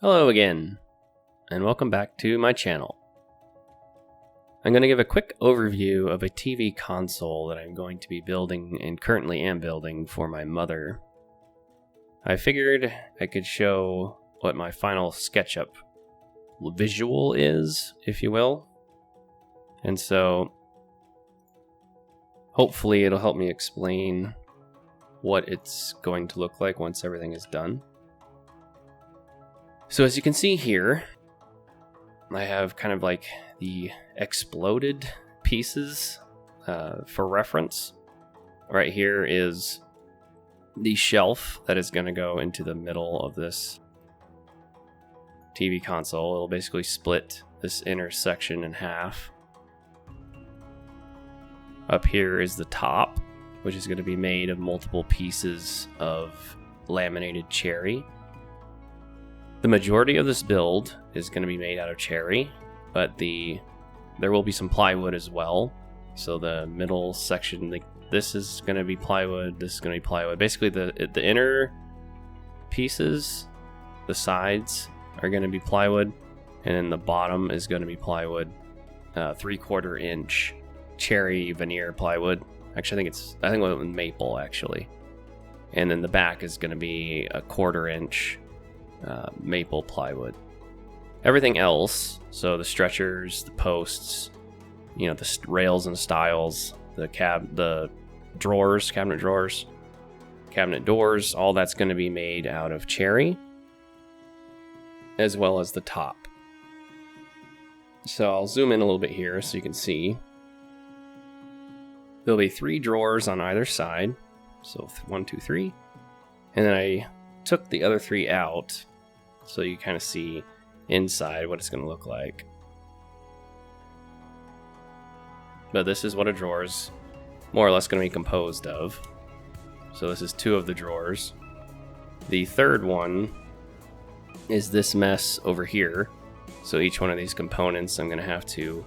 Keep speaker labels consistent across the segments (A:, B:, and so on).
A: Hello again, and welcome back to my channel. I'm going to give a quick overview of a TV console that I'm going to be building and currently am building for my mother. I figured I could show what my final SketchUp visual is, if you will. And so, hopefully it'll help me explain what it's going to look like once everything is done. So as you can see here, I have kind of like the exploded pieces for reference. Right here is the shelf that is going to go into the middle of this TV console. It'll basically split this inner section in half. Up here is the top, which is going to be made of multiple pieces of laminated cherry. The majority of this build is going to be made out of cherry, but there will be some plywood as well. So the middle section, this is going to be plywood, this is going to be plywood. Basically the inner pieces, the sides are going to be plywood, and then the bottom is going to be plywood, 3/4 inch cherry veneer plywood. Actually, I think it was maple actually. And then the back is going to be a 1/4 inch maple plywood. Everything else, so the stretchers, the posts, the rails and stiles, the drawers, cabinet drawers, cabinet doors, all that's going to be made out of cherry, as well as the top. So I'll zoom in a little bit here so you can see. There'll be 3 drawers on either side, so 1, 2, 3, and then I took the other 3 out so you kind of see inside what it's going to look like. But this is what a drawer is more or less going to be composed of. So this is 2 of the drawers. The third one is this mess over here. So each one of these components I'm going to have to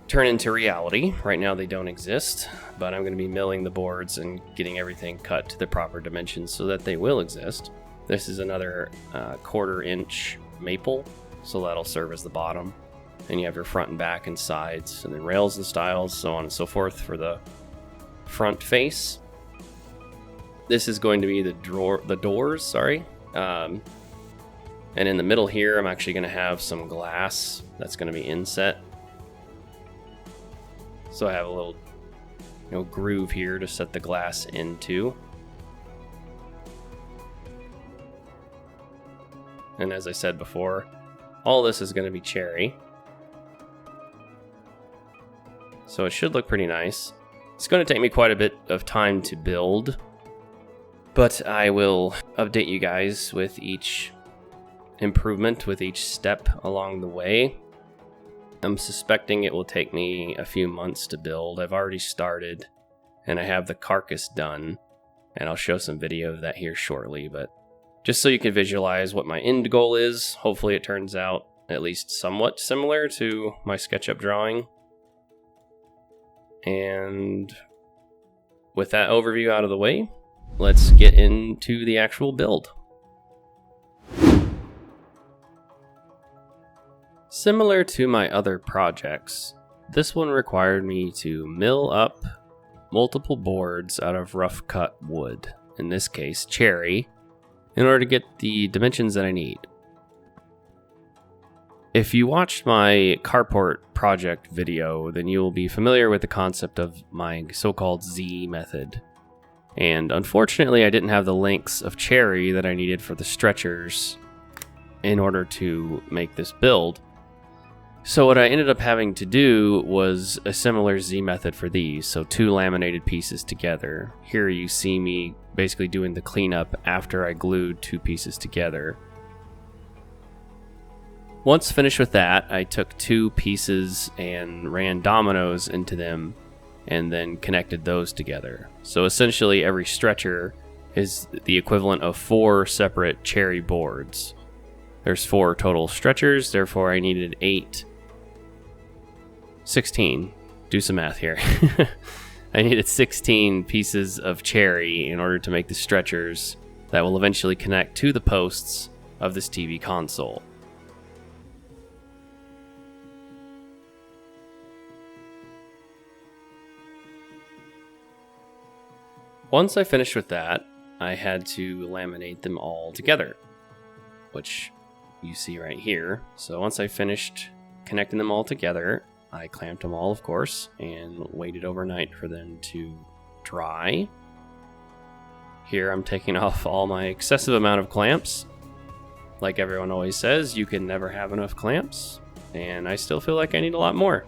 A: turn into reality. Right now they don't exist, but I'm going to be milling the boards and getting everything cut to the proper dimensions so that they will exist. This is another 1/4 inch maple, so that'll serve as the bottom. And you have your front and back and sides, and then rails and stiles, so on and so forth for the front face. This is going to be the doors, and in the middle here, I'm actually going to have some glass that's going to be inset. So I have a little groove here to set the glass into. And as I said before, all this is going to be cherry. So it should look pretty nice. It's going to take me quite a bit of time to build, but I will update you guys with each improvement, with each step along the way. I'm suspecting it will take me a few months to build. I've already started, and I have the carcass done, and I'll show some video of that here shortly, but just so you can visualize what my end goal is, hopefully it turns out at least somewhat similar to my SketchUp drawing. And with that overview out of the way, let's get into the actual build. Similar to my other projects, this one required me to mill up multiple boards out of rough cut wood, in this case cherry, in order to get the dimensions that I need. If you watched my carport project video, then you will be familiar with the concept of my so-called Z method. And unfortunately, I didn't have the lengths of cherry that I needed for the stretchers in order to make this build. So what I ended up having to do was a similar Z method for these, so 2 laminated pieces together. Here you see me basically doing the cleanup after I glued 2 pieces together. Once finished with that, I took 2 pieces and ran dominoes into them and then connected those together. So essentially every stretcher is the equivalent of 4 separate cherry boards. There's 4 total stretchers, therefore I needed 16. Do some math here. I needed 16 pieces of cherry in order to make the stretchers that will eventually connect to the posts of this TV console. Once I finished with that, I had to laminate them all together, which you see right here. So once I finished connecting them all together, I clamped them all, of course, and waited overnight for them to dry. Here I'm taking off all my excessive amount of clamps. Like everyone always says, you can never have enough clamps, and I still feel like I need a lot more.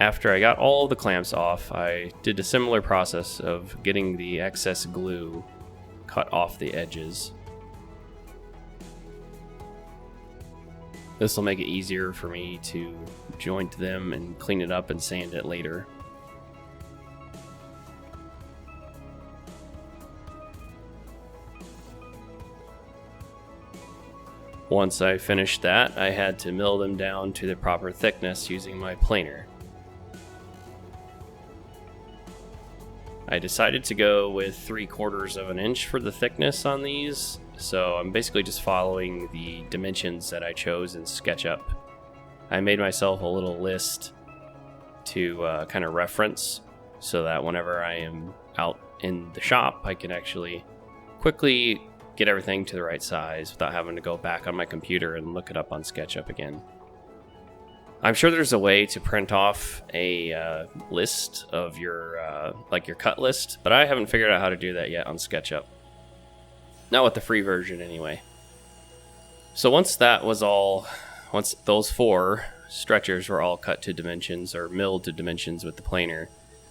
A: After I got all the clamps off, I did a similar process of getting the excess glue cut off the edges. This will make it easier for me to joint them and clean it up and sand it later. Once I finished that, I had to mill them down to the proper thickness using my planer. I decided to go with 3/4 of an inch for the thickness on these, so I'm basically just following the dimensions that I chose in SketchUp. I made myself a little list to kind of reference, so that whenever I am out in the shop, I can actually quickly get everything to the right size without having to go back on my computer and look it up on SketchUp again. I'm sure there's a way to print off a list of your like your cut list, but I haven't figured out how to do that yet on SketchUp. Not with the free version anyway. So once those 4 stretchers were all cut to dimensions or milled to dimensions with the planer,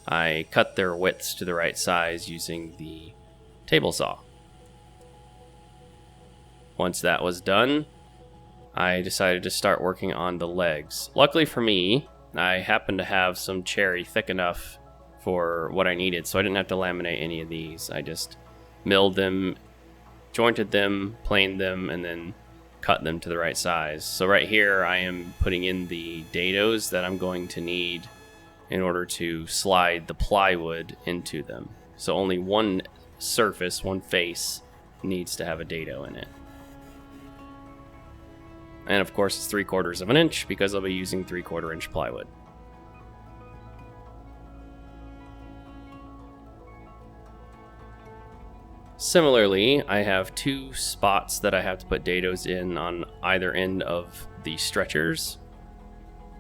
A: I cut their widths to the right size using the table saw. Once that was done, I decided to start working on the legs. Luckily for me, I happened to have some cherry thick enough for what I needed, so I didn't have to laminate any of these. I just milled them, jointed them, planed them, and then cut them to the right size. So right here, I am putting in the dados that I'm going to need in order to slide the plywood into them. So only one surface, one face, needs to have a dado in it. And of course it's 3/4 of an inch because I'll be using 3/4 inch plywood. Similarly, I have 2 spots that I have to put dados in on either end of the stretchers.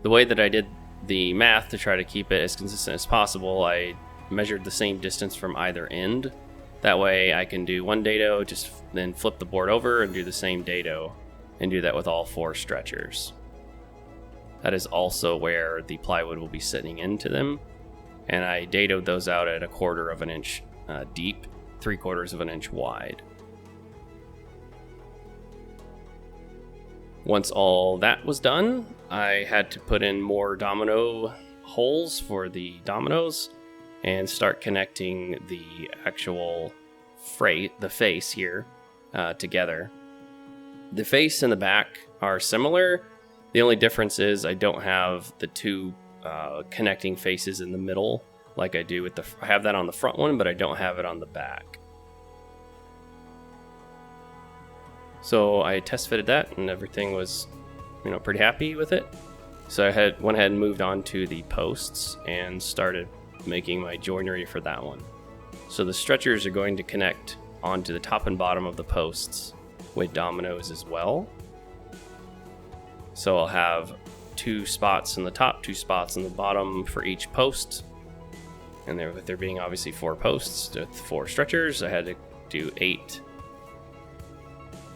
A: The way that I did the math to try to keep it as consistent as possible, I measured the same distance from either end. That way I can do one dado, just then flip the board over and do the same dado, and do that with all 4 stretchers. That is also where the plywood will be sitting into them, and I dadoed those out at 1/4 of an inch deep, 3/4 of an inch wide. Once all that was done, I had to put in more domino holes for the dominoes and start connecting the actual the face here together. The face and the back are similar. The only difference is I don't have the 2 connecting faces in the middle like I do with I have that on the front one, but I don't have it on the back. So I test fitted that and everything was, pretty happy with it. So I went ahead and moved on to the posts and started making my joinery for that one. So the stretchers are going to connect onto the top and bottom of the posts with dominoes as well. So I'll have 2 spots in the top, 2 spots in the bottom for each post. And there being obviously 4 posts with 4 stretchers, I had to do 8.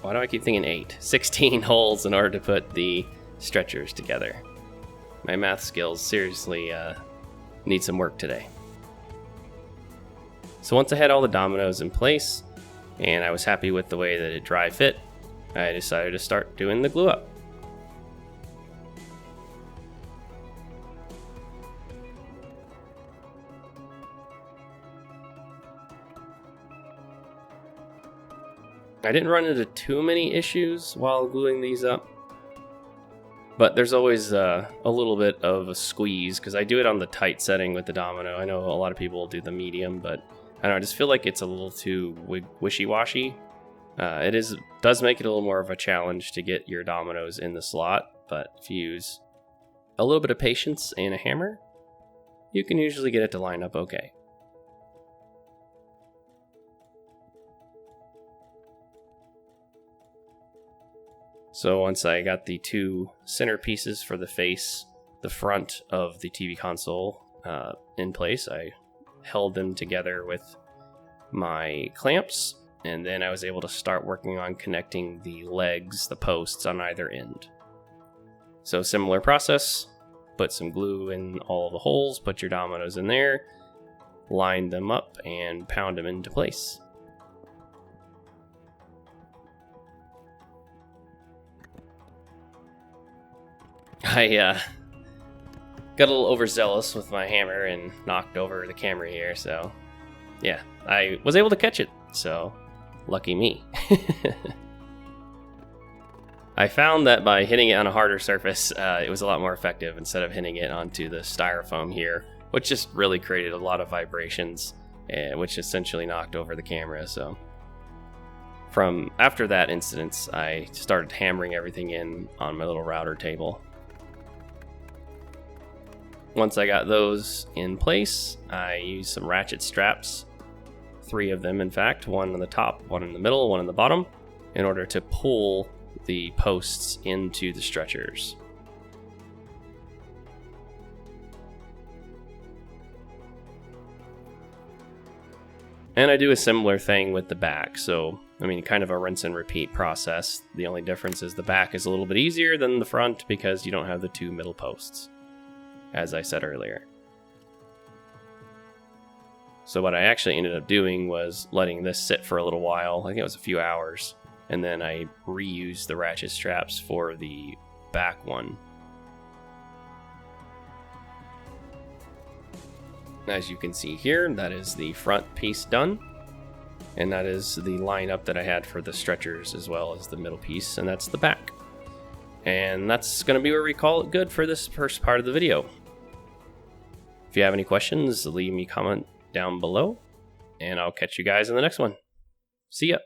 A: Why do I keep thinking 8? 16 holes in order to put the stretchers together. My math skills seriously need some work today. So once I had all the dominoes in place, and I was happy with the way that it dry fit, I decided to start doing the glue up. I didn't run into too many issues while gluing these up, but there's always a little bit of a squeeze because I do it on the tight setting with the domino. I know a lot of people do the medium, but I don't know, I just feel like it's a little too wishy-washy. Does make it a little more of a challenge to get your dominoes in the slot, but if you use a little bit of patience and a hammer, you can usually get it to line up okay. So once I got the two center pieces for the face, the front of the TV console in place, I held them together with my clamps, and then I was able to start working on connecting the legs, the posts on either end. So similar process, put some glue in all the holes, put your dominoes in there, line them up, and pound them into place. I got a little overzealous with my hammer and knocked over the camera here, so yeah, I was able to catch it, so lucky me. I found that by hitting it on a harder surface, it was a lot more effective instead of hitting it onto the styrofoam here, which just really created a lot of vibrations, which essentially knocked over the camera. So from after that incident, I started hammering everything in on my little router table. Once I got those in place, I used some ratchet straps, 3 of them in fact, one on the top, one in the middle, one on the bottom, in order to pull the posts into the stretchers. And I do a similar thing with the back, so I mean kind of a rinse and repeat process. The only difference is the back is a little bit easier than the front because you don't have the 2 middle posts, as I said earlier. So what I actually ended up doing was letting this sit for a little while, I think it was a few hours, and then I reused the ratchet straps for the back one. As you can see here, that is the front piece done, and that is the lineup that I had for the stretchers as well as the middle piece, and that's the back. And that's going to be where we call it good for this first part of the video. If you have any questions, leave me a comment down below, and I'll catch you guys in the next one. See ya!